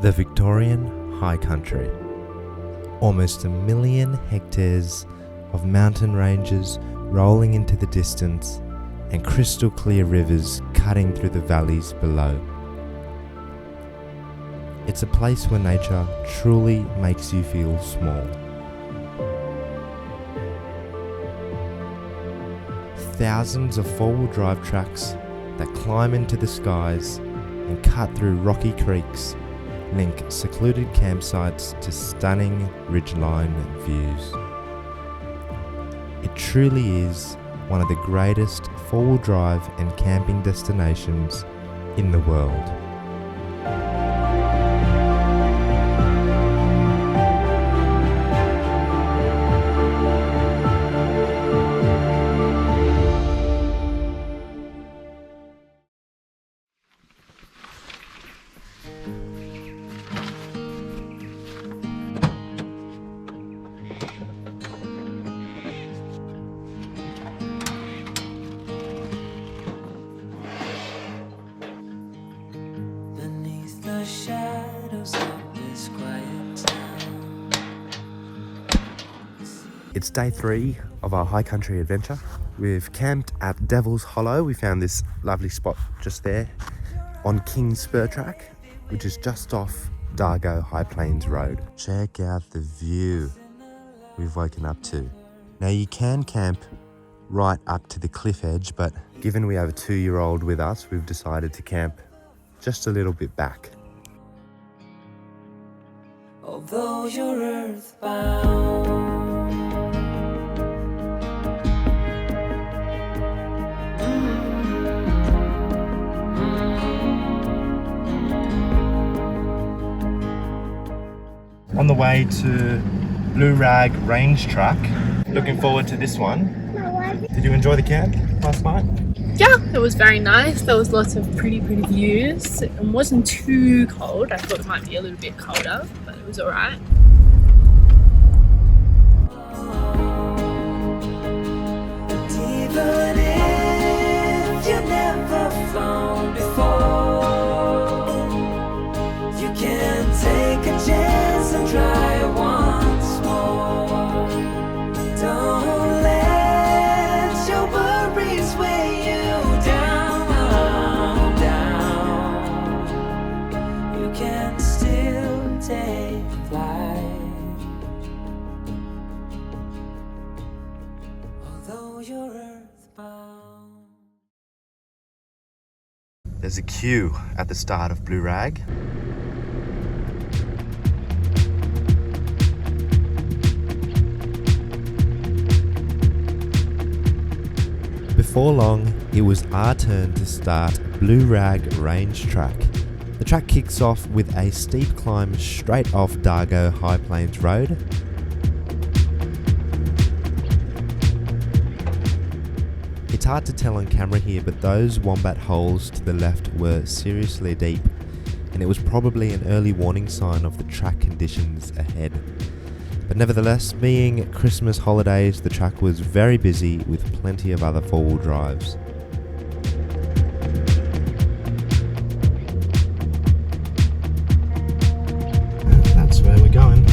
The Victorian High Country. Almost 1 million hectares of mountain ranges rolling into the distance and crystal clear rivers cutting through the valleys below. It's a place where nature truly makes you feel small. Thousands of four-wheel drive tracks that climb into the skies and cut through rocky creeks link secluded campsites to stunning ridgeline views. It truly is one of the greatest four-wheel drive and camping destinations in the world. It's day 3 of our high country adventure. We've camped at Devil's Hollow. We found this lovely spot just there on King's Spur Track, which is just off Dargo High Plains Road. Check out the view we've woken up to. Now you can camp right up to the cliff edge, but given we have a 2-year-old with us, we've decided to camp just a little bit back. Although you're earthbound, On the way to Blue Rag Range Track. Looking forward to this one. Did you enjoy the camp last night? Yeah, it was very nice. There was lots of pretty views. It wasn't too cold. I thought it might be a little bit colder, but it was alright. even if you've never flown before, you can take a chance and try it once more. Don't let your worries weigh you down, down. You can still take flight, although you're earthbound. There's a queue at the start of Blue Rag. Before long, it was our turn to start Blue Rag Range Track. The track kicks off with a steep climb straight off Dargo High Plains Road. It's hard to tell on camera here, but those wombat holes to the left were seriously deep, and it was probably an early warning sign of the track conditions ahead. But nevertheless, being Christmas holidays, the track was very busy with plenty of other four-wheel drives. That's where we're going.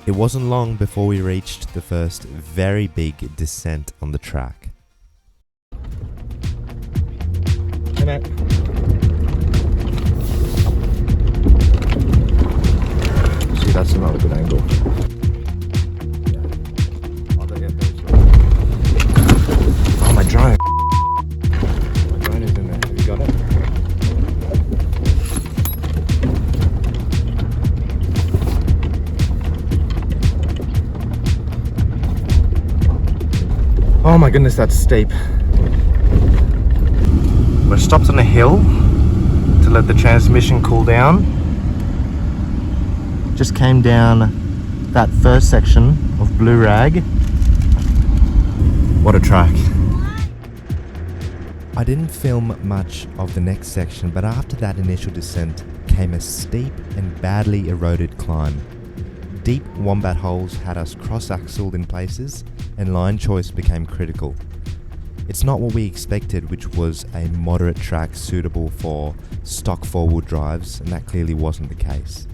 It wasn't long before we reached the first very big descent on the track. Hey mate. See, that's not a good angle. Oh, my drone. My drone is in there. Have you got it? Oh my goodness, that's steep. We're stopped on a hill to let the transmission cool down. Just came down that first section of Blue Rag. What a track. I didn't film much of the next section, but after that initial descent came a steep and badly eroded climb. Deep wombat holes had us cross-axled in places, and line choice became critical. It's not what we expected, which was a moderate track suitable for stock four-wheel drives, and that clearly wasn't the case.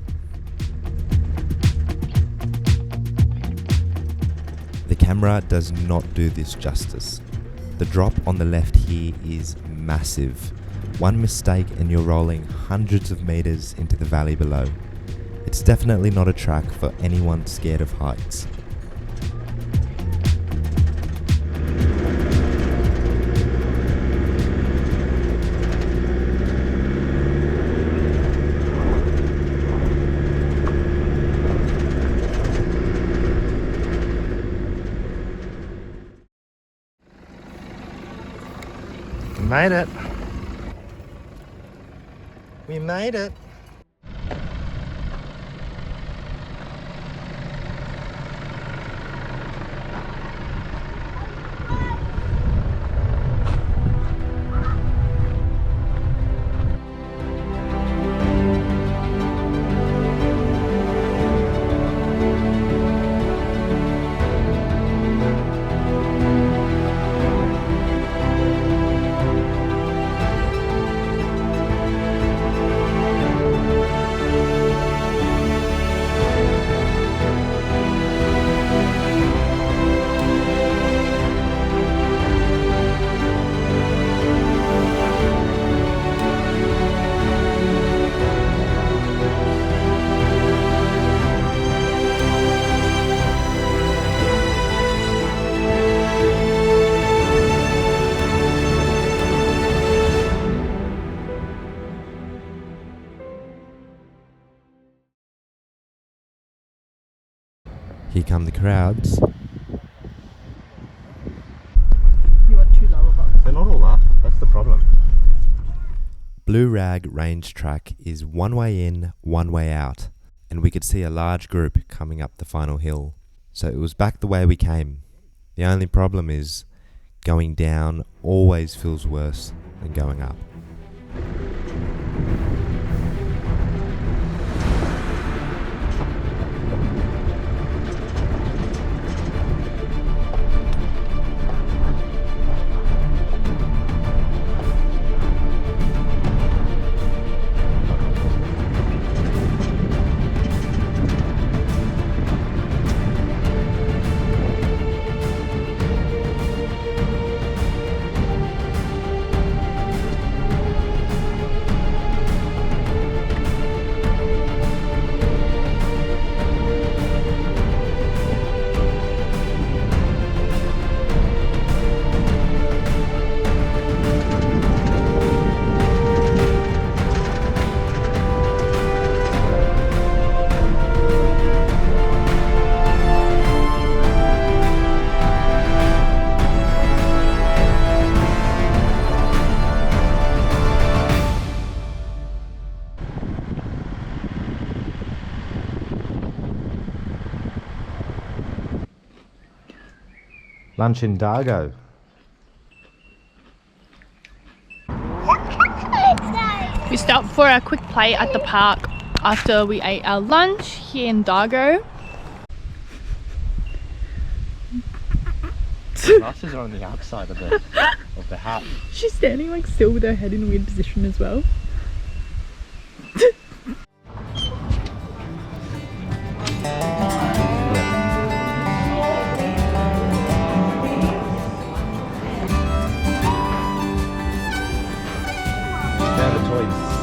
The camera does not do this justice. The drop on the left here is massive. One mistake and you're rolling hundreds of meters into the valley below. It's definitely not a track for anyone scared of heights. We made it. We made it. Here come the crowds. You want two lower boxes? They're not all up. That's the problem. Blue Rag Range Track is one way in, one way out, and we could see a large group coming up the final hill. So it was back the way we came. The only problem is going down always feels worse than going up. Lunch in Dargo. We stopped for a quick play at the park after we ate our lunch here in Dargo. Glasses are on the outside of the hat. She's standing like still with her head in a weird position as well. Found the toys.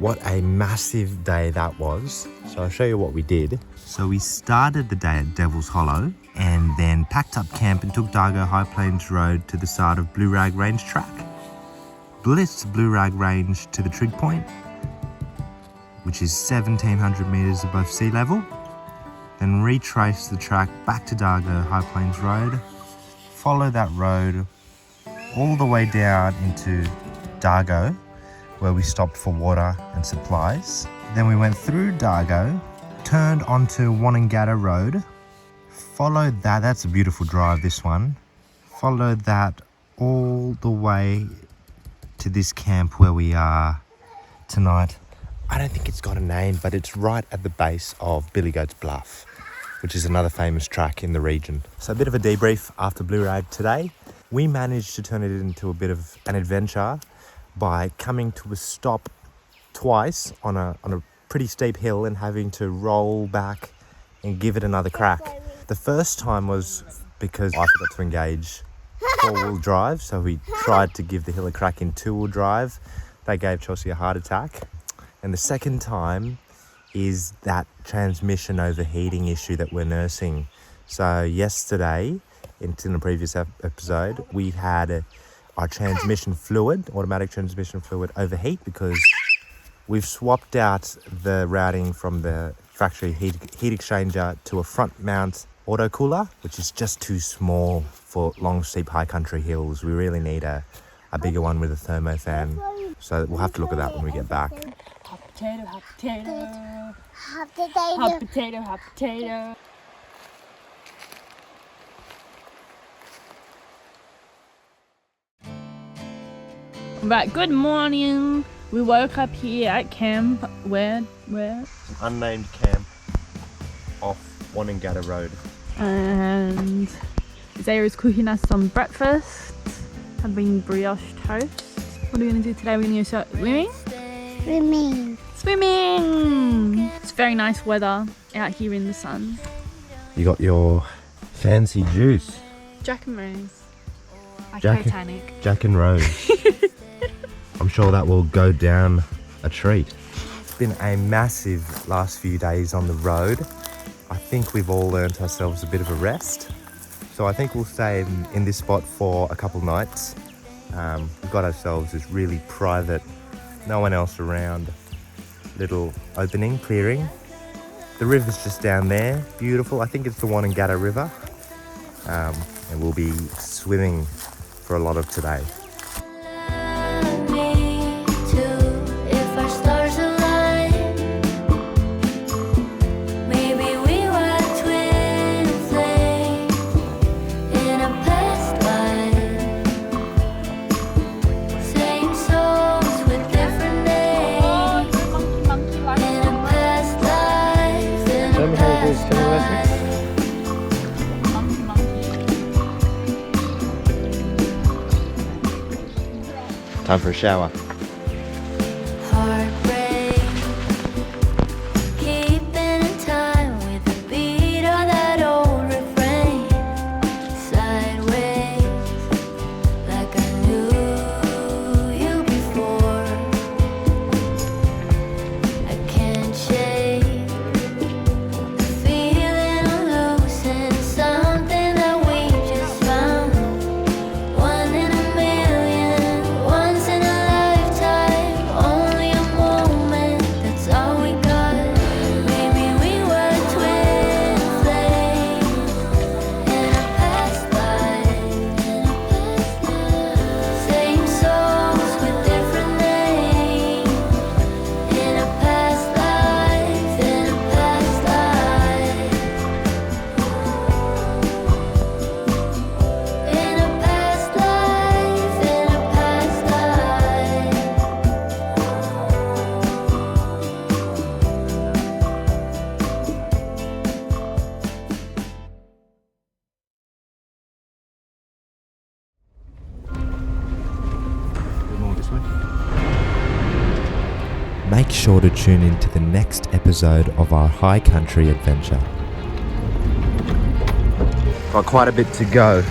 What a massive day that was. So I'll show you what we did. So we started the day at Devil's Hollow and then packed up camp and took Dargo High Plains Road to the start of Blue Rag Range track. Blitzed Blue Rag Range to the trig point, which is 1,700 metres above sea level. Then retraced the track back to Dargo High Plains Road. Follow that road all the way down into Dargo, where we stopped for water and supplies. Then we went through Dargo, turned onto Wonnangatta Road, followed that, that's a beautiful drive, this one, followed that all the way to this camp where we are tonight. I don't think it's got a name, but it's right at the base of Billy Goat's Bluff, which is another famous track in the region. So a bit of a debrief after Blue Rag today. We managed to turn it into a bit of an adventure by coming to a stop twice on a pretty steep hill and having to roll back and give it another crack. The first time was because I forgot to engage four-wheel drive, so we tried to give the hill a crack in two-wheel drive. That gave Chelsea a heart attack. And the second time is that transmission overheating issue that we're nursing. So yesterday, in the previous episode, we had our transmission fluid, automatic transmission fluid, overheat because we've swapped out the routing from the factory heat exchanger to a front mount auto cooler, which is just too small for long, steep, high country hills. We really need a bigger one with a thermo fan. So we'll have to look at that when we get back. Hot potato, hot potato. Hot potato. Hot potato, hot potato. Right, good morning. We woke up here at camp. Where? Unnamed camp off Wonnangatta Road. And Zara's cooking us some breakfast. Having brioche toast. What are we going to do today? We're going to go swimming? Swimming! It's very nice weather out here in the sun. You got your fancy juice. Jack and Rose. Like Jack- Titanic. Jack and Rose. I'm sure that will go down a treat. It's been a massive last few days on the road. I think we've all earned ourselves a bit of a rest. So I think we'll stay in this spot for a couple nights. We've got ourselves this really private, no one else around, little opening, clearing. The river's just down there, beautiful. I think it's the Wonnangatta River. And we'll be swimming for a lot of today. Time for a shower. Heartbreak, keeping in time with the beat of that old refrain. Sideways, like I knew you before. I can't shake the feeling of losing something that we just found. One in a million, once in a lifetime, only a moment, that's all we got. Maybe we were twin flames in a past life, same souls with different names. In a past life, in a past life, in a past life, in a past life. More this way. Make sure to tune in to the next episode of our high country adventure. Got quite a bit to go.